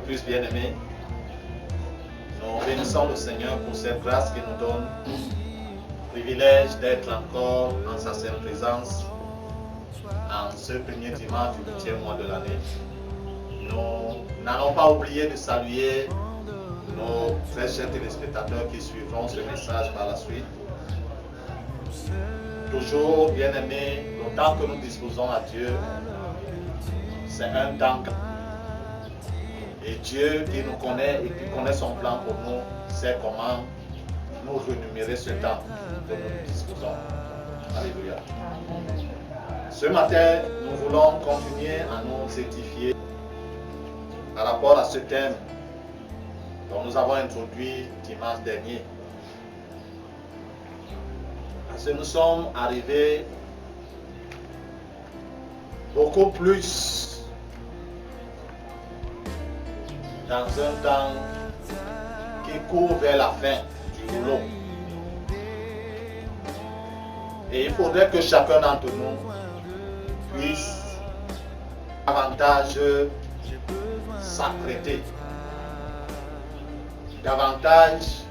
plus, bien-aimés, nous bénissons le Seigneur pour cette grâce qu'il nous donne, le privilège d'être encore en sa sainte présence en ce premier dimanche du 8e mois de l'année. Nous n'allons pas oublier de saluer nos très chers téléspectateurs qui suivront ce message par la suite. Toujours, bien-aimés, le temps que nous disposons à Dieu, c'est un temps. Et Dieu qui nous connaît et qui connaît son plan pour nous, sait comment nous renumérer ce temps que nous disposons. Alléluia. Ce matin, nous voulons continuer à nous édifier par rapport à ce thème dont nous avons introduit dimanche dernier. Parce que nous sommes arrivés beaucoup plus dans un temps qui court vers la fin du boulot. Et il faudrait que chacun d'entre nous puisse davantage s'apprêter, davantage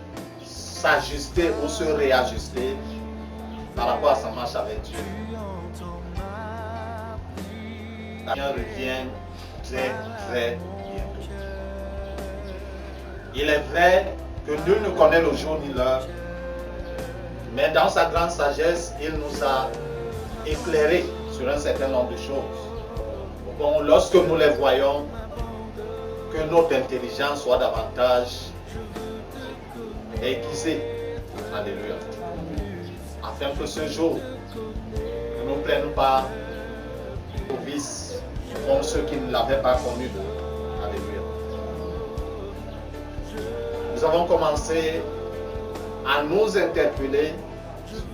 s'ajuster ou se réajuster par rapport à sa marche avec Dieu. La vie revient très bientôt. Il est vrai que nul ne connaît le jour ni l'heure, mais dans sa grande sagesse, il nous a éclairés sur un certain nombre de choses. Bon, lorsque nous les voyons, que notre intelligence soit davantage aiguisée. Alléluia. Afin que ce jour ne nous prenne pas au vice comme ceux qui ne l'avaient pas connu. Alléluia. Nous avons commencé à nous interpeller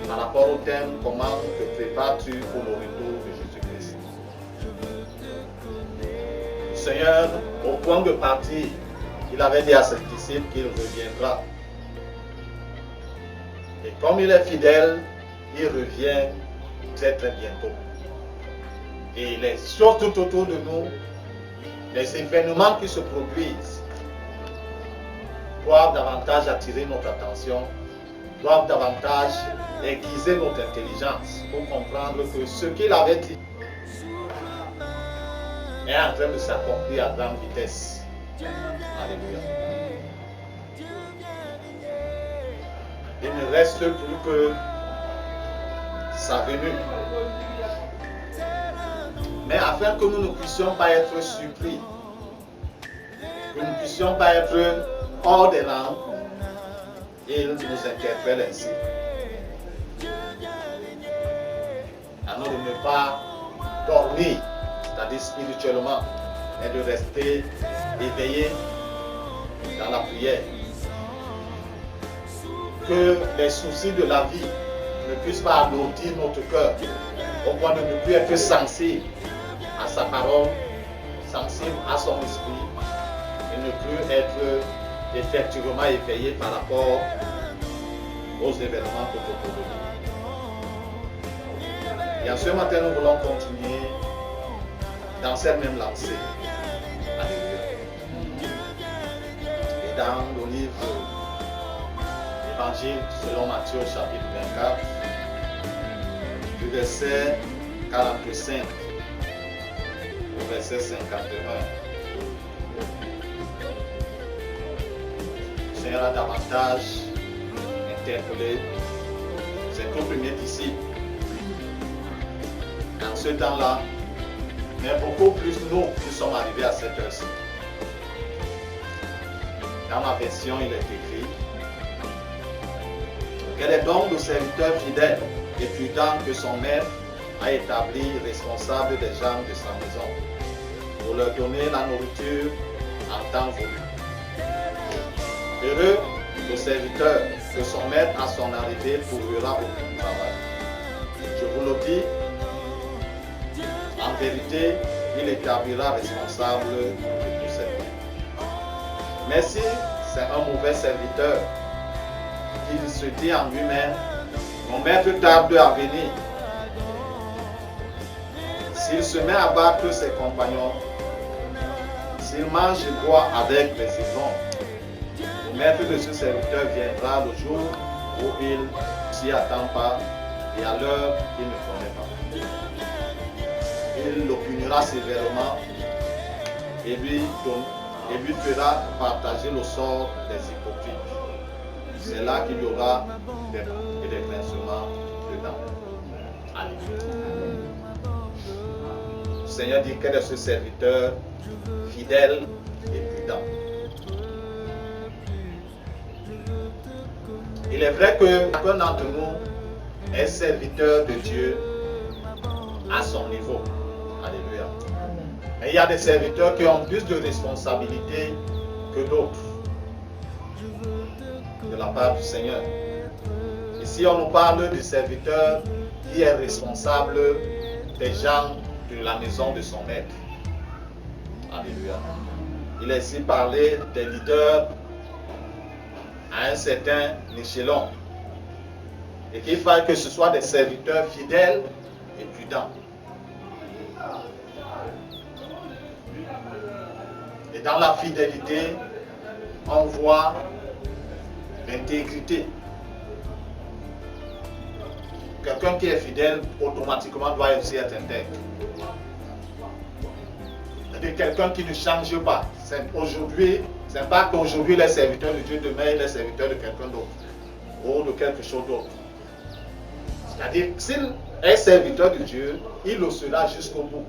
par rapport au thème « Comment te prépares-tu pour le retour de Jésus-Christ » Le Seigneur, au point de partir, il avait dit à ses disciples qu'il reviendra. Et comme il est fidèle, il revient très bientôt. Et les choses tout autour de nous, les événements qui se produisent, doivent davantage attirer notre attention, doivent davantage aiguiser notre intelligence pour comprendre que ce qu'il avait dit est en train de s'accomplir à grande vitesse. Alléluia. Il ne reste plus que sa venue. Mais afin que nous ne puissions pas être surpris, que nous ne puissions pas être hors des rangs, il nous interpelle ainsi. À nous de ne pas dormir, c'est-à-dire spirituellement, mais de rester éveillé dans la prière. Que les soucis de la vie ne puissent pas alourdir notre cœur, au point de ne plus être sensible à sa parole, sensible à son esprit, et ne plus être effectivement éveillé par rapport aux événements tout autour de nous. Et en ce matin, nous voulons continuer dans cette même lancée. Et dans le livre Évangile selon Matthieu chapitre 24, du verset 45 au verset 51. Le Seigneur a davantage interpellé ses tout premiers disciples. En ce temps-là, mais beaucoup plus nous qui sommes arrivés à cette heure-ci. Dans ma version, il est écrit: quel est donc le serviteur fidèle et prudent que son maître a établi responsable des gens de sa maison pour leur donner la nourriture en temps voulu. Heureux le serviteur que son maître à son arrivée pourra au travail. Je vous le dis, en vérité, il établira responsable de tout serviteur. Mais si c'est un mauvais serviteur qui se dit en lui-même, mon maître tarde à venir, s'il se met à battre ses compagnons, s'il mange et boit avec les ivres, le maître de ce serviteur viendra le jour où il ne s'y attend pas et à l'heure qu'il ne connaît pas. Il le punira sévèrement et lui fera partager le sort des hypocrites. C'est là qu'il y aura des grincements dedans. Alléluia. Le Seigneur dit quel est ce serviteur fidèle et prudent. Il est vrai que chacun d'entre nous est serviteur de Dieu à son niveau. Alléluia. Mais il y a des serviteurs qui ont plus de responsabilités que d'autres de la part du Seigneur. Ici, on nous parle du serviteur qui est responsable des gens de la maison de son maître. Alléluia. Il est ici parlé des leaders à un certain échelon. Et qu'il faille que ce soit des serviteurs fidèles et prudents. Et dans la fidélité, on voit l'intégrité. Quelqu'un qui est fidèle, automatiquement doit aussi être intègre. C'est quelqu'un qui ne change pas. Aujourd'hui, ce n'est pas qu'aujourd'hui il est serviteur de Dieu, demain il est serviteur de quelqu'un d'autre ou de quelque chose d'autre. C'est-à-dire, s'il est serviteur de Dieu, il le sera jusqu'au bout.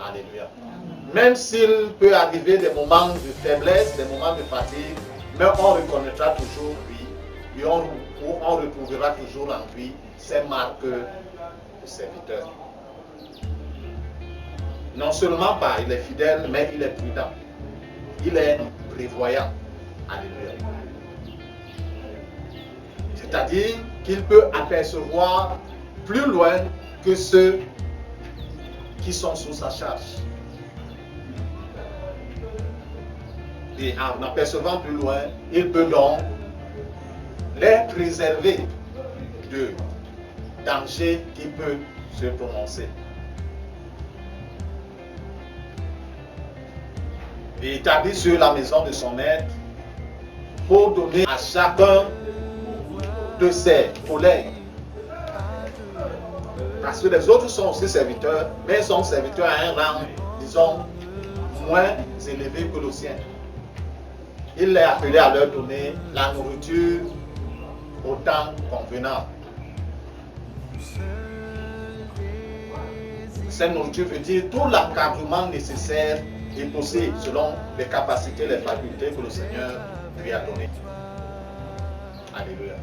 Alléluia. Même s'il peut arriver des moments de faiblesse, des moments de fatigue, mais on reconnaîtra toujours lui, et on retrouvera toujours en lui ces marques de serviteur. Non seulement pas, il est fidèle, mais il est prudent. Il est prévoyant. Alléluia. C'est-à-dire qu'il peut apercevoir plus loin que ceux qui sont sous sa charge. Et en apercevant plus loin, il peut donc les préserver de dangers qui peuvent se prononcer. Et établi sur la maison de son maître pour donner à chacun de ses collègues. Parce que les autres sont aussi serviteurs, mais ils sont serviteurs à un rang, disons, moins élevé que le sien. Il les a appelés à leur donner la nourriture au temps convenant. Cette nourriture veut dire tout l'encadrement nécessaire et possible selon les capacités, les facultés que le Seigneur lui a données. Alléluia.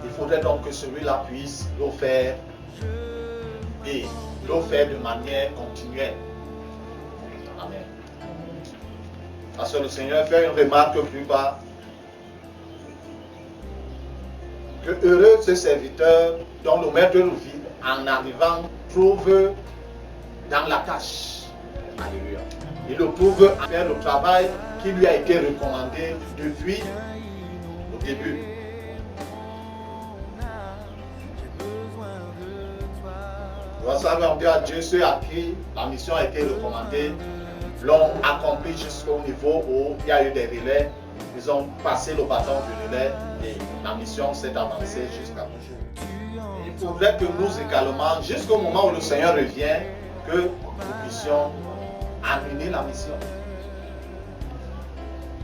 Il faudrait donc que celui-là puisse le faire et le faire de manière continuelle. Amen. Parce que le Seigneur fait une remarque plus bas. Que heureux ce serviteur dont le maître de vie, en arrivant, trouve dans la tâche. Alléluia. Il le trouve à faire le travail qui lui a été recommandé depuis le début. Grâce à Dieu, ceux à qui la mission a été recommandée l'ont accompli jusqu'au niveau où il y a eu des relais. Ils ont passé le bâton du relais et la mission s'est avancée jusqu'à toujours. Il faudrait que nous également, jusqu'au moment où le Seigneur revient, que nous puissions amener la mission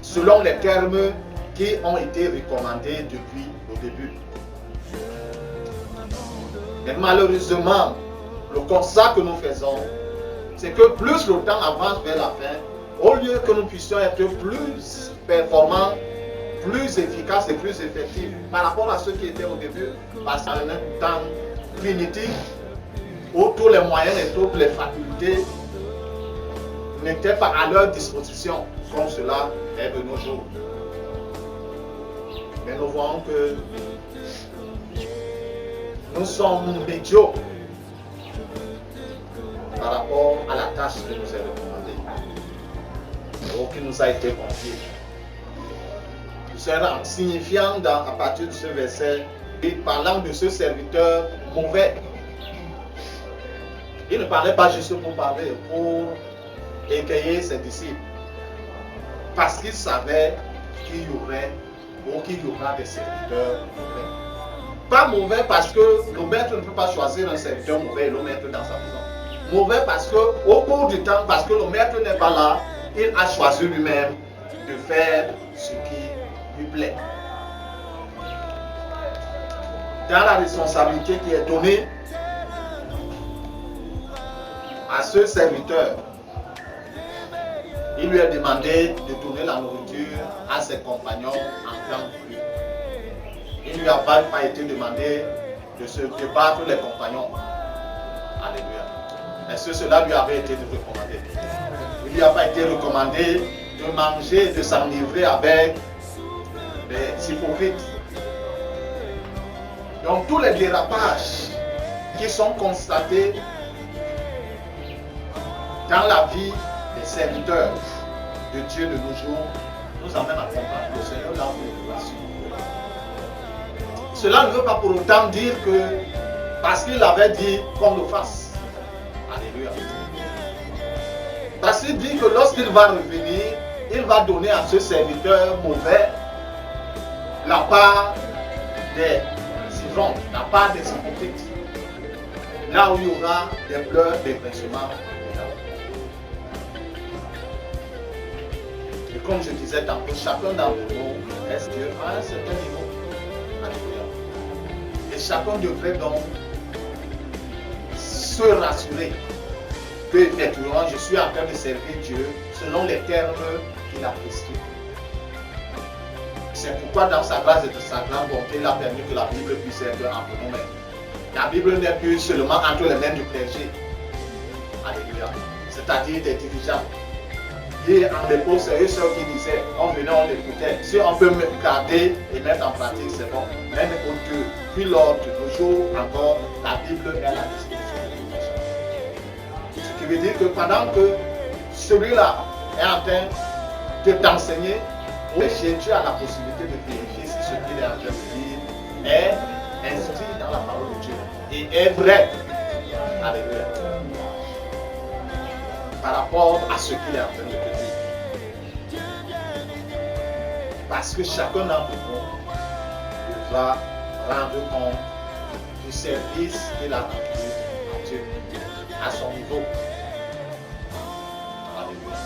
selon les termes qui ont été recommandés depuis le début. Mais malheureusement, le constat que nous faisons, c'est que plus le temps avance vers la fin, au lieu que nous puissions être plus performants, plus efficaces et plus effectifs par rapport à ceux qui étaient au début, parce qu'en un temps primitif, où tous les moyens et toutes les facultés n'étaient pas à leur disposition, comme cela est de nos jours. Mais nous voyons que nous sommes médiocres par rapport à la tâche qui nous est recommandée ou qui nous a été confiée. Cela signifiant à partir de ce verset, parlant de ce serviteur mauvais. Il ne parlait pas juste pour parler, pour égayer ses disciples. Parce qu'il savait qu'il y aurait ou qu'il y aura des serviteurs mauvais. Pas mauvais parce que le maître ne peut pas choisir un serviteur mauvais et le mettre dans sa maison. Mauvais parce que au cours du temps, parce que le maître n'est pas là, il a choisi lui-même de faire ce qui lui plaît. Dans la responsabilité qui est donnée à ce serviteur, il lui a demandé de donner la nourriture à ses compagnons en grande pluie. Il ne lui a pas été demandé de se débattre les compagnons. Alléluia. Est-ce que cela lui avait été recommandé? Il ne lui a pas été recommandé de manger, de s'enivrer avec des hypocrites. Donc tous les dérapages qui sont constatés dans la vie des serviteurs de Dieu de nos jours nous amènent à comprendre que le Seigneur l'a voulu. Cela ne veut pas pour autant dire que parce qu'il avait dit qu'on le fasse. Alléluia. Parce qu'il dit que lorsqu'il va revenir, il va donner à ce serviteur mauvais la part des ivrognes, la part des hypocrites. Là où il y aura des pleurs, des grincements. Et comme je disais tantôt, chacun d'entre nous est Dieu à un certain niveau. Alléluia. Et chacun devrait donc se rassurer que effectivement je suis en train de servir Dieu selon les termes qu'il a prescrits. C'est pourquoi dans sa grâce et de sa grande bonté, il a permis que la Bible puisse être entre nous mêmes. La Bible n'est plus seulement entre les mains du clergé. Alléluia. C'est-à-dire des dirigeants. Et en l'époque, c'est eux ceux qui disaient, on venait, on l'écoutait. Si on peut garder et mettre en pratique, c'est bon. Même au Dieu. Puis lors de nos jours encore, la Bible est à la disposition de tous. Ce qui veut dire que pendant que celui-là est en train de t'enseigner, tu as la possibilité de vérifier si ce qu'il est en train de dire est inscrit dans la parole de Dieu et est vrai. Alléluia. Par rapport à ce qu'il est en train de te dire. Parce que chacun d'entre nous devra rendre compte du service qu'il a rendu à Dieu, à son niveau. Alléluia.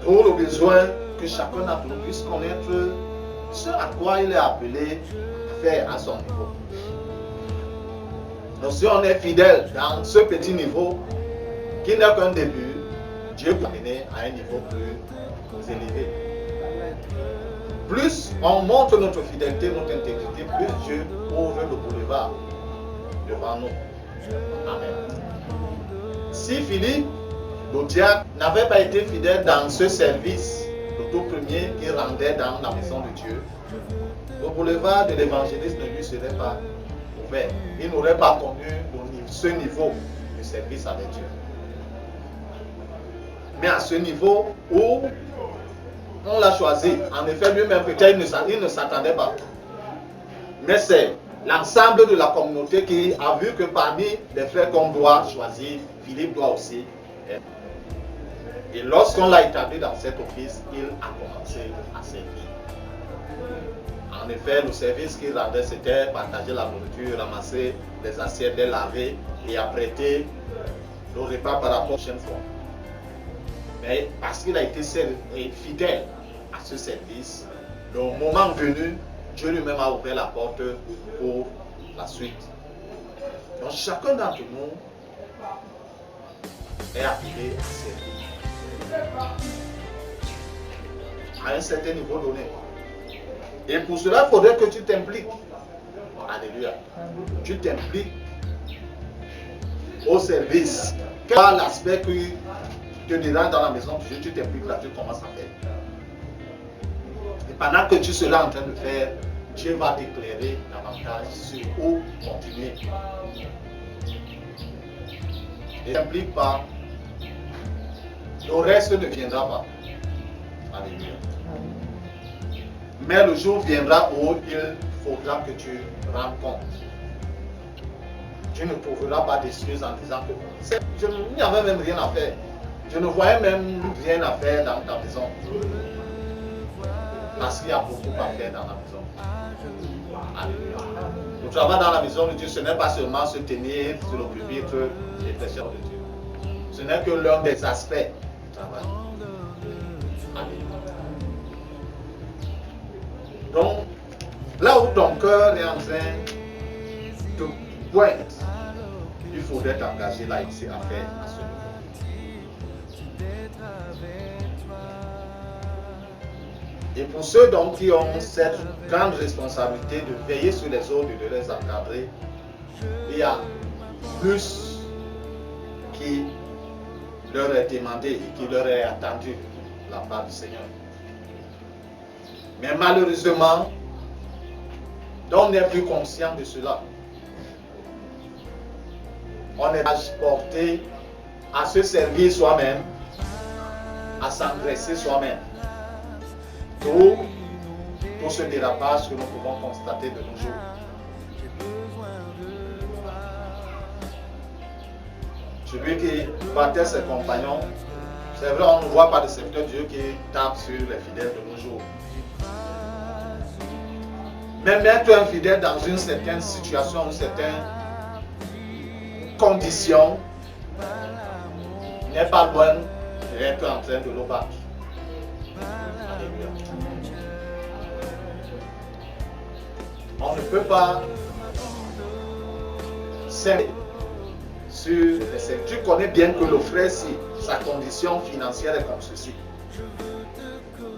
Pour le besoin que chacun d'entre nous puisse connaître ce à quoi il est appelé à faire à son niveau. Donc si on est fidèle dans ce petit niveau, qui n'est qu'un début, Dieu peut mener à un niveau plus élevé. Plus on montre notre fidélité, notre intégrité, plus Dieu ouvre le boulevard devant nous. Amen. Si Philippe, le diacre, n'avait pas été fidèle dans ce service, le tout premier qu'il rendait dans la maison de Dieu, le boulevard de l'évangéliste ne lui serait pas ouvert. Il n'aurait pas connu ce niveau de service avec Dieu. Mais à ce niveau où on l'a choisi, en effet lui-même peut-être il ne s'attendait pas. Mais c'est l'ensemble de la communauté qui a vu que parmi les frères qu'on doit choisir, Philippe doit aussi être. Et lorsqu'on l'a établi dans cet office, il a commencé à servir. En effet, le service qu'il rendait, c'était partager la nourriture, ramasser les assiettes, les laver et apprêter le repas par rapport à la prochaine fois. Mais parce qu'il a été fidèle à ce service, le moment venu, Dieu lui-même a ouvert la porte pour la suite. Donc chacun d'entre nous est appelé à servir à un certain niveau donné. Et pour cela, il faudrait que tu t'impliques. Alléluia. Tu t'impliques au service. Quel est l'aspect qui te dérange dans la maison de Dieu, tu t'impliques là, tu commences à faire. Et pendant que tu seras en train de faire, Dieu va t'éclairer davantage sur où continuer. Ne t'implique pas, le reste ne viendra pas. Alléluia. Mais le jour viendra où il faudra que tu rendes compte. tu ne trouveras pas d'excuses en disant que il n'y avait même rien à faire. Je ne voyais même rien à faire dans ta maison. Parce qu'il y a beaucoup à faire dans la maison. Alléluia. Le travail dans la maison de Dieu, ce n'est pas seulement se tenir sur le pupitre et prêcher de Dieu. Ce n'est que l'un des aspects du travail. Alléluia. Donc, là où ton cœur est en train de poindre, il faudrait t'engager là ici à faire à ce niveau. Et pour ceux donc qui ont cette grande responsabilité de veiller sur les autres et de les encadrer, il y a plus qui leur est demandé et qui leur est attendu de la part du Seigneur. Mais malheureusement, on n'est plus conscient de cela. On est porté à se servir soi-même, à s'engraisser soi-même. Tout ce dérapage que nous pouvons constater de nos jours. Celui qui battait ses compagnons, c'est vrai, on ne voit pas de serviteur de Dieu qui tape sur les fidèles de nos jours. Mais mettre un fidèle dans une certaine situation, une certaine condition, n'est pas loin d'être en train de le battre. On ne peut pas s'aimer sur les secteurs. Tu connais bien que le frère, si sa condition financière est comme ceci.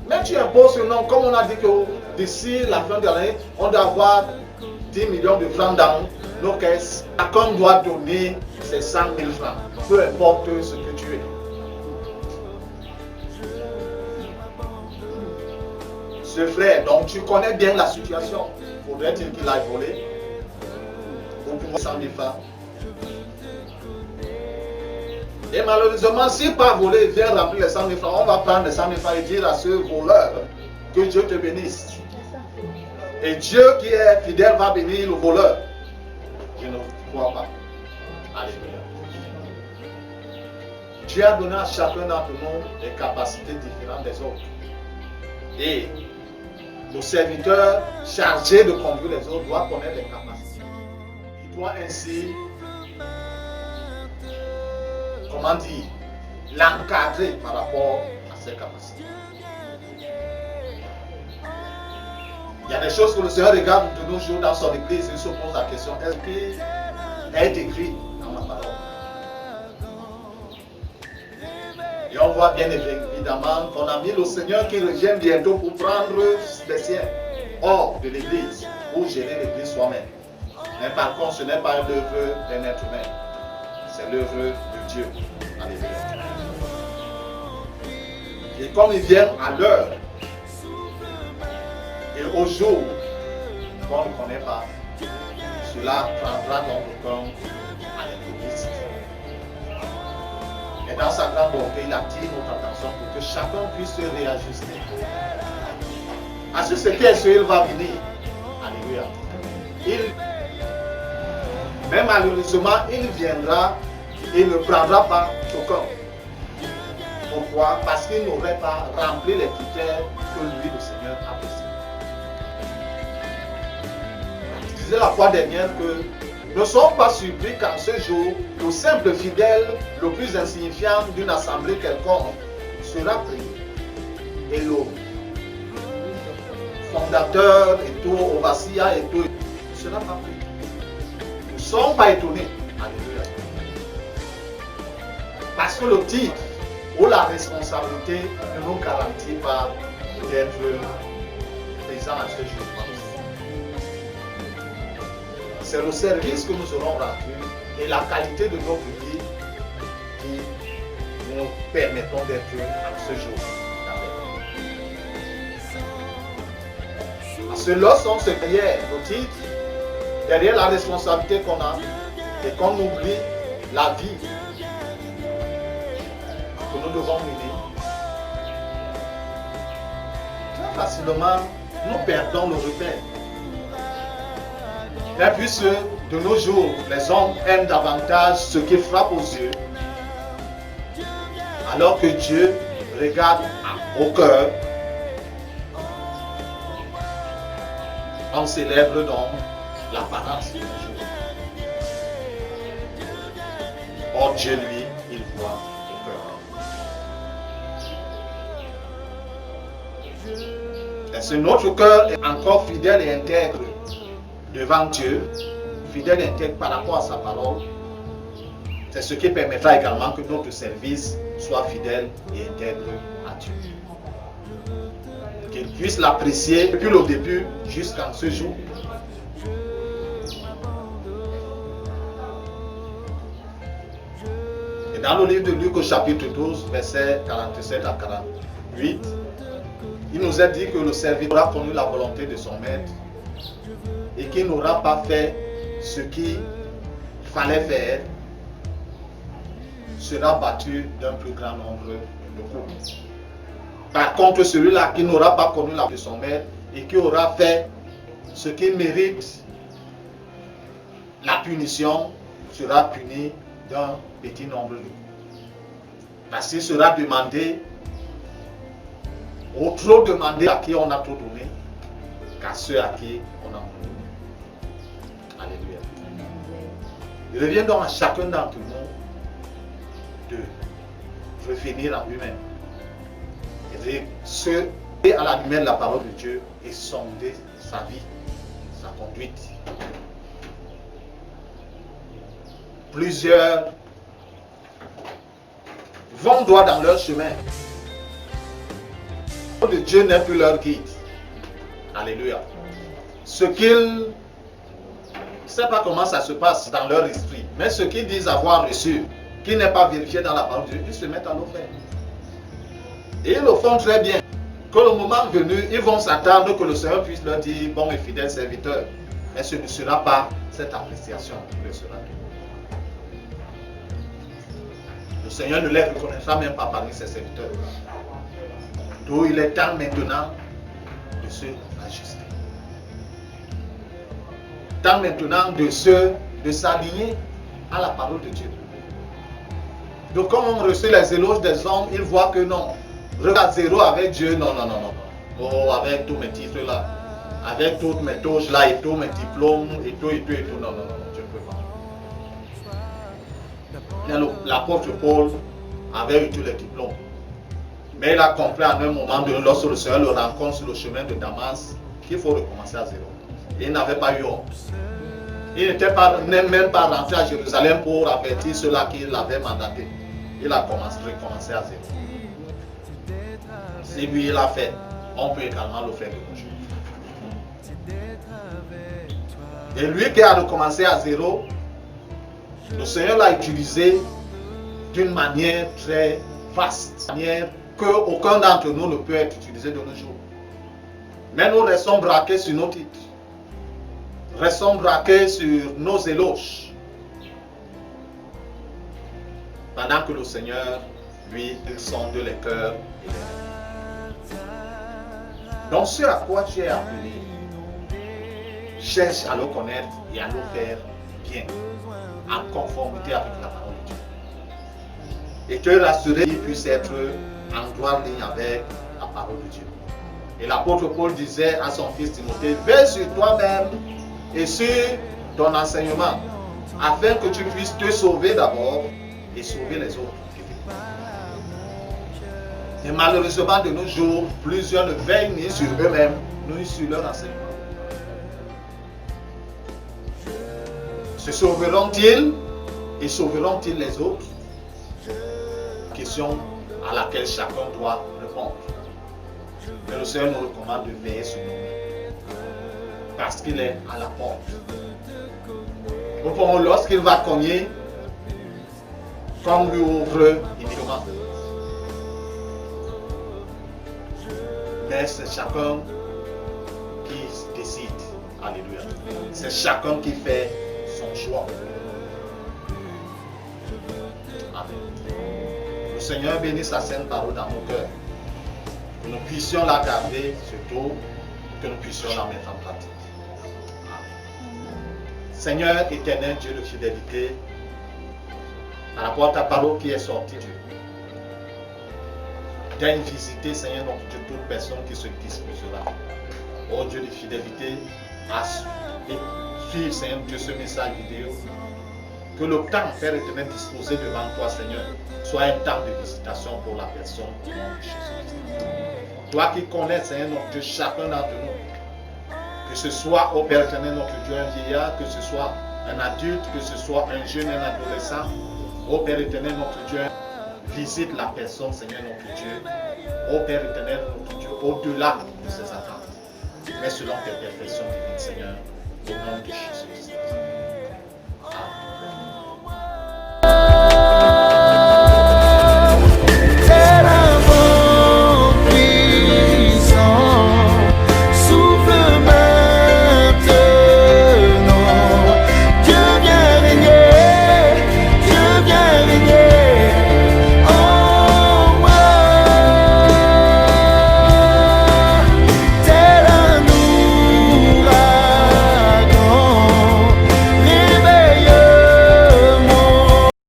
Mais tu imposes ce nom, comme on a dit que d'ici la fin de l'année, on doit avoir 10 millions de francs dans nos caisses. Chacun doit donner ses 100 000 francs, peu importe ce que tu es. Ce frère, donc tu connais bien la situation. Faudrait-il qu'il aille voler pour pouvoir 100 000 francs? Et malheureusement, s'il pas voler, il vient remplir les 100 000 francs, on va prendre les 100 000 francs et dire à ce voleur que Dieu te bénisse. Et Dieu qui est fidèle va bénir le voleur. Je ne crois pas. Alléluia. Dieu a donné à chacun d'entre nous des capacités différentes des autres. Et le serviteur chargé de conduire les autres doit connaître les capacités. Il doit ainsi, comment dire, l'encadrer par rapport à ses capacités. Il y a des choses que le Seigneur regarde de nos jours dans son église. Il se pose la question, est-ce qu'il est écrit dans la parole? Et on voit bien évidemment qu'on a mis le Seigneur qui revient bientôt pour prendre les siens hors de l'église, pour gérer l'église soi-même. Mais par contre, ce n'est pas l'œuvre d'un être humain, c'est l'œuvre de Dieu. Alléluia. Et comme il vient à l'heure et au jour qu'on ne connaît pas, cela prendra donc le temps à l'improviste. Et dans sa grande bonté, il attire notre attention pour que chacun puisse se réajuster à ce qui est sûr, il va venir. Alléluia. Mais malheureusement, il viendra et ne prendra pas aucun. Pourquoi? Parce qu'il n'aurait pas rempli les critères que lui, le Seigneur, apprécie. Je disais la fois dernière que ne soyons pas surpris qu'en ce jour, le simple fidèle, le plus insignifiant d'une assemblée quelconque, sera pris. Et le fondateur et tout, overseer et tout, ne sera pas pris. Nous ne sommes pas étonnés. Alléluia. Parce que le titre ou la responsabilité ne nous garantit pas d'être présents à ce jour. C'est le service que nous aurons rendu et la qualité de notre vie qui nous permettront d'être à ce jour. Parce que lorsqu'on se derrière le titre, derrière la responsabilité qu'on a et qu'on oublie la vie que nous devons mener, très facilement nous perdons le repère. Mais puisque de nos jours, les hommes aiment davantage ce qui frappe aux yeux, alors que Dieu regarde au cœur. On célèbre donc l'apparence de nos jours. Or Dieu, lui, il voit au cœur. Et si notre cœur est encore fidèle et intègre devant Dieu, fidèle et intègre par rapport à sa parole, c'est ce qui permettra également que notre service soit fidèle et intègre à Dieu. Qu'il puisse l'apprécier depuis le début jusqu'à ce jour. Et dans le livre de Luc au chapitre 12, versets 47 à 48, il nous est dit que le serviteur a connu la volonté de son maître et qu'il n'aura pas fait ce qu'il fallait faire, sera battu d'un plus grand nombre de coups. Par contre, celui-là qui n'aura pas connu la volonté de son maître et qui aura fait ce qui mérite la punition sera puni d'un petit nombre de coups. Parce qu'il sera demandé, ou trop demandé à qui on a trop donné, qu'à ceux à qui on a donné. Alléluia. Il revient donc à chacun d'entre nous de revenir en lui-même. Et de se à la lumière de la parole de Dieu et sonder sa vie, sa conduite. Plusieurs vont droit dans leur chemin. La parole de Dieu n'est plus leur guide. Alléluia. Ce qu'ils ne savent pas comment ça se passe dans leur esprit, mais ce qu'ils disent avoir reçu, qui n'est pas vérifié dans la parole de Dieu, ils se mettent à le faire. Et ils le font très bien. Que le moment venu, ils vont s'attendre que le Seigneur puisse leur dire, bon et fidèle serviteur. Mais ce ne sera pas cette appréciation qui le sera. Le Seigneur ne les reconnaîtra même pas parmi ses serviteurs. D'où il est temps maintenant de se ajuster. Temps maintenant de s'aligner à la parole de Dieu. Donc comme on reçoit les éloges des hommes, ils voient que non. Regarde zéro avec Dieu, non. Oh, avec tous mes titres là, avec toutes mes toges là, et tous mes diplômes, et tout, non, je ne peux pas. L'apôtre Paul avait eu tous les diplômes. Mais il a compris à un moment donné, lorsque le Seigneur le rencontre sur le chemin de Damas, qu'il faut recommencer à zéro. Et il n'avait pas eu honte. Il n'était même pas rentré à Jérusalem pour avertir ceux-là qui l'avaient mandaté. Il a recommencé à zéro. Si lui il l'a fait, on peut également le faire de nos jours. Et lui qui a recommencé à zéro, le Seigneur l'a utilisé d'une manière très vaste, d'une manière qu'aucun d'entre nous ne peut être utilisé de nos jours. Mais nous restons braqués sur nos titres, restons braqués sur nos éloges, pendant que le Seigneur, lui, il sonde les cœurs. Donc ce à quoi tu es appelé, cherche à le connaître et à le faire bien, en conformité avec la parole de Dieu. Et te rassurer qu'il puisse être en droite ligne avec la parole de Dieu. Et l'apôtre Paul disait à son fils Timothée, veille sur toi-même et sur ton enseignement, afin que tu puisses te sauver d'abord et sauver les autres. Et malheureusement de nos jours, plusieurs ne veillent ni sur eux-mêmes, ni sur leur enseignement. Se sauveront-ils et sauveront-ils les autres? Question à laquelle chacun doit répondre. Mais le Seigneur nous recommande de veiller sur nous, parce qu'il est à la porte. Donc, lorsqu'il va cogner, qu'on lui ouvre immédiatement. Mais c'est chacun qui décide. Alléluia. C'est chacun qui fait son choix. Amen. Le Seigneur bénisse sa sainte parole dans nos cœurs. Que nous puissions la garder, surtout que nous puissions la mettre en pratique. Amen. Seigneur éternel, Dieu de fidélité, par rapport à ta parole qui est sortie, Dieu, viens visiter, Seigneur, notre Dieu, toute personne qui se disposera. Oh Dieu de fidélité, à suivre, Seigneur Dieu, ce message vidéo. Que le temps, Père éternel, disposé devant toi, Seigneur, soit un temps de visitation pour la personne du nom de Jésus-Christ. Toi qui connais, Seigneur, notre Dieu, chacun d'entre nous, que ce soit, oh Père éternel, notre Dieu, un vieillard, que ce soit un adulte, que ce soit un jeune, un adolescent, oh Père éternel, notre Dieu, visite la personne, Seigneur, notre Dieu, oh Père éternel, notre Dieu, au-delà de ses attentes, mais selon tes perfections divines, Seigneur, au nom de Jésus-Christ.